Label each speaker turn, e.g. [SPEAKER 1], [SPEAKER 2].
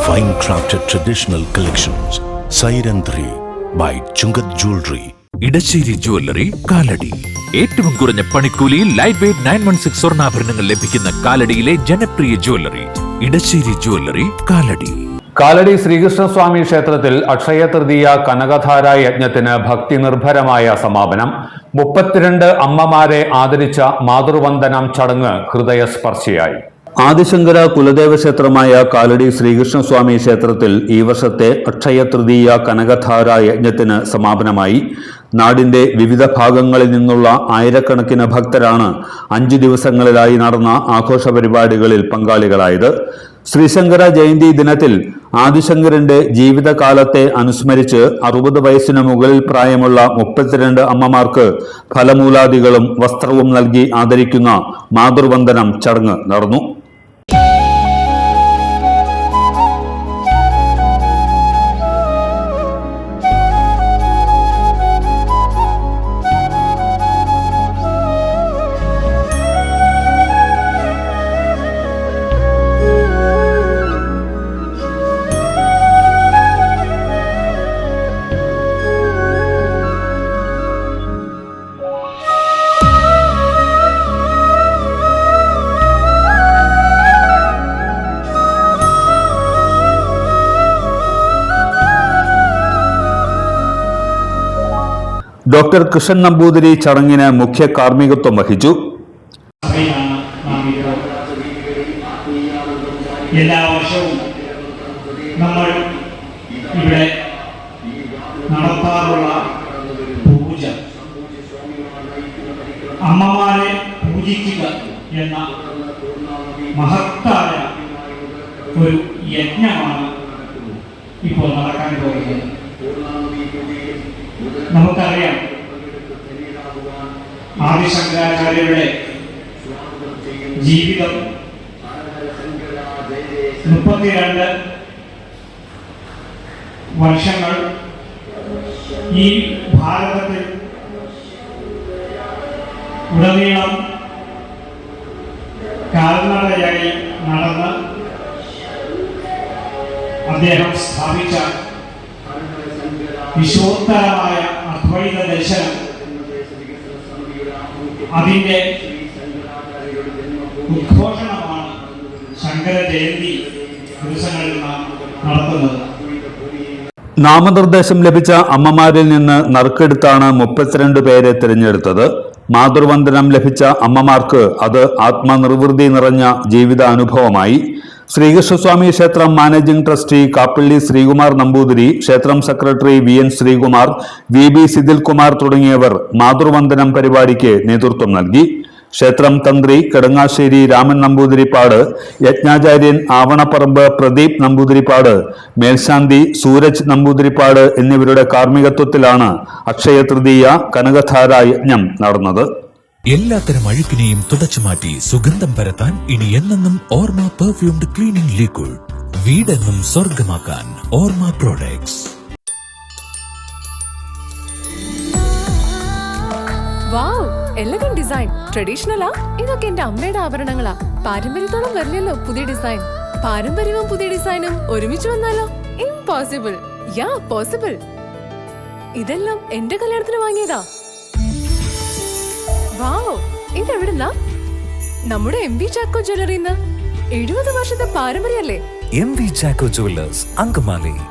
[SPEAKER 1] Fine crafted traditional collections. Siren 3 by Chungat Jewelry.
[SPEAKER 2] Edassery jewellery Kalady. ഏറ്റവും കുറഞ്ഞ പണിക്കൂലിയിൽ ലൈറ്റ് വെയ്റ്റ് 916 സ്വർണ്ണാഭരണങ്ങൾ ലഭിക്കുന്ന കാലടിയിലെ ജനപ്രിയ ജ്വല്ലറി ഇടശ്ശേരി ജ്വല്ലറി കാലടി.
[SPEAKER 3] കാലടി ശ്രീകൃഷ്ണസ്വാമി ക്ഷേത്രത്തിൽ അക്ഷയ തൃതീയ കനകധാര യജ്ഞത്തിന് ഭക്തി നിർഭരമായ സമാപനം. 32 അമ്മമാരെ ആദരിച്ച മാതൃവന്ദനം ചടങ്ങ് ഹൃദയസ്പർശിയായി. ആദിശങ്കര കുലദേവ ക്ഷേത്രമായ കാലടി ശ്രീകൃഷ്ണസ്വാമി ക്ഷേത്രത്തിൽ ഈ വർഷത്തെ അക്ഷയ തൃതീയ കനകധാര യജ്ഞത്തിന് സമാപനമായി. നാടിന്റെ വിവിധ ഭാഗങ്ങളിൽ നിന്നുള്ള ആയിരക്കണക്കിന് ഭക്തരാണ് 5 ദിവസങ്ങളിലായി നടന്ന ആഘോഷ പരിപാടികളിൽ പങ്കാളികളായത്. ശ്രീശങ്കര ജയന്തി ദിനത്തിൽ ആദിശങ്കരന്റെ ജീവിതകാലത്തെ അനുസ്മരിച്ച് 60 വയസ്സിന് മുകളിൽ പ്രായമുള്ള 32 അമ്മമാർക്ക് ഫലമൂലാദികളും വസ്ത്രവും നൽകി ആദരിക്കുന്ന മാതൃവന്ദനം ചടങ്ങ് നടന്നു. ഡോക്ടർ കൃഷ്ണൻ നമ്പൂതിരി ചടങ്ങിന് മുഖ്യ കാർമ്മികത്വം വഹിച്ചു.
[SPEAKER 4] എല്ലാ വർഷവും നമ്മൾ ഇവിടെ നടത്താറുള്ള പൂജ അമ്മമാരെ പൂജിക്കുക എന്ന മഹത്തായ ഒരു യജ്ഞമാണ് ഇപ്പോൾ നടക്കാൻ പോകുന്നത്. നമുക്കറിയാം, ആദിശങ്കരാചാര്യരുടെ ജീവിതം 32 വർഷങ്ങൾ ഈ ഭാരതത്തിൽ ഉടനീളം കാൽനടയായി നടന്ന് അദ്ദേഹം സ്ഥാപിച്ച വിശ്വോത്തരമായ അദ്വൈത ദർശനം, അതിന്റെ ഉദ്ഘോഷണമാണ് ശങ്കര ജയന്തി ദിവസങ്ങളിൽ നാം നടത്തുന്നത്.
[SPEAKER 3] നാമനിർദ്ദേശം ലഭിച്ച അമ്മമാരിൽ നിന്ന് നറുക്കെടുത്താണ് 32 പേരെ തിരഞ്ഞെടുത്തത്. മാതൃവന്ദനം ലഭിച്ച അമ്മമാർക്ക് അത് ആത്മനിർവൃതി നിറഞ്ഞ ജീവിതാനുഭവമായി. ശ്രീകൃഷ്ണസ്വാമി ക്ഷേത്രം മാനേജിംഗ് ട്രസ്റ്റി കാപ്പള്ളി ശ്രീകുമാർ നമ്പൂതിരി, ക്ഷേത്രം സെക്രട്ടറി VN ശ്രീകുമാർ, VB സിദിൽകുമാർ തുടങ്ങിയവർ മാതൃവന്ദനം പരിപാടിക്ക് നേതൃത്വം നൽകി. ക്ഷേത്രം തന്ത്രി കെടങ്ങാശ്ശേരി രാമൻ നമ്പൂതിരിപ്പാട്, യജ്ഞാചാര്യൻ ആവണപ്പറമ്പ് പ്രദീപ് നമ്പൂതിരിപ്പാട്, മേൽശാന്തി സൂരജ് നമ്പൂതിരിപ്പാട് എന്നിവരുടെ കാർമ്മികത്വത്തിലാണ് അക്ഷയ തൃതീയ കനകധാര യജ്ഞം നടന്നത്.
[SPEAKER 2] എല്ലാത്തരം അഴുക്കിനെയും തുടച്ചുമാറ്റി സുഗന്ധം പരത്താൻ ഇനി എന്നെന്നും ഓർമ്മ പെർഫ്യൂംഡ് ക്ലീനിംഗ് ലിക്വിഡ്. വീടെന്നും സ്വർഗമാക്കാൻ ഓർമ്മ പ്രോഡക്ട്സ്.
[SPEAKER 5] വാവ്, എലഗന്റ് ഡിസൈൻ. ട്രഡീഷണലാ? ഇതൊക്കെ എന്റെ അമ്മയുടെ ആഭരണങ്ങളാ. പാരമ്പര്യത്തോളം വരില്ലല്ലോ പുതിയ ഡിസൈൻ. പാരമ്പര്യവും പുതിയ ഡിസൈനും ഒരുമിച്ച് വന്നാലോ? ഇംപോസിബിൾ. യാ, പോസിബിൾ. ഇതെല്ലാം എന്റെ കല്യാണത്തിന് വാങ്ങിയതാ. വാവ്, ഇതെവിടുന്നാ? നമ്മുടെ MV ചാക്കോ ജ്വല്ലറിന്ന്. 70 വർഷത്തെ പാരമ്പര്യല്ലേ?
[SPEAKER 2] MV Chacko Jewellers, Angamaly.